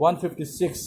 156،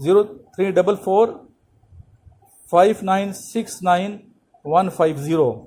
0344596150.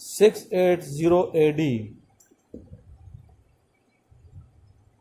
680 AD.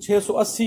680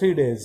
3 days۔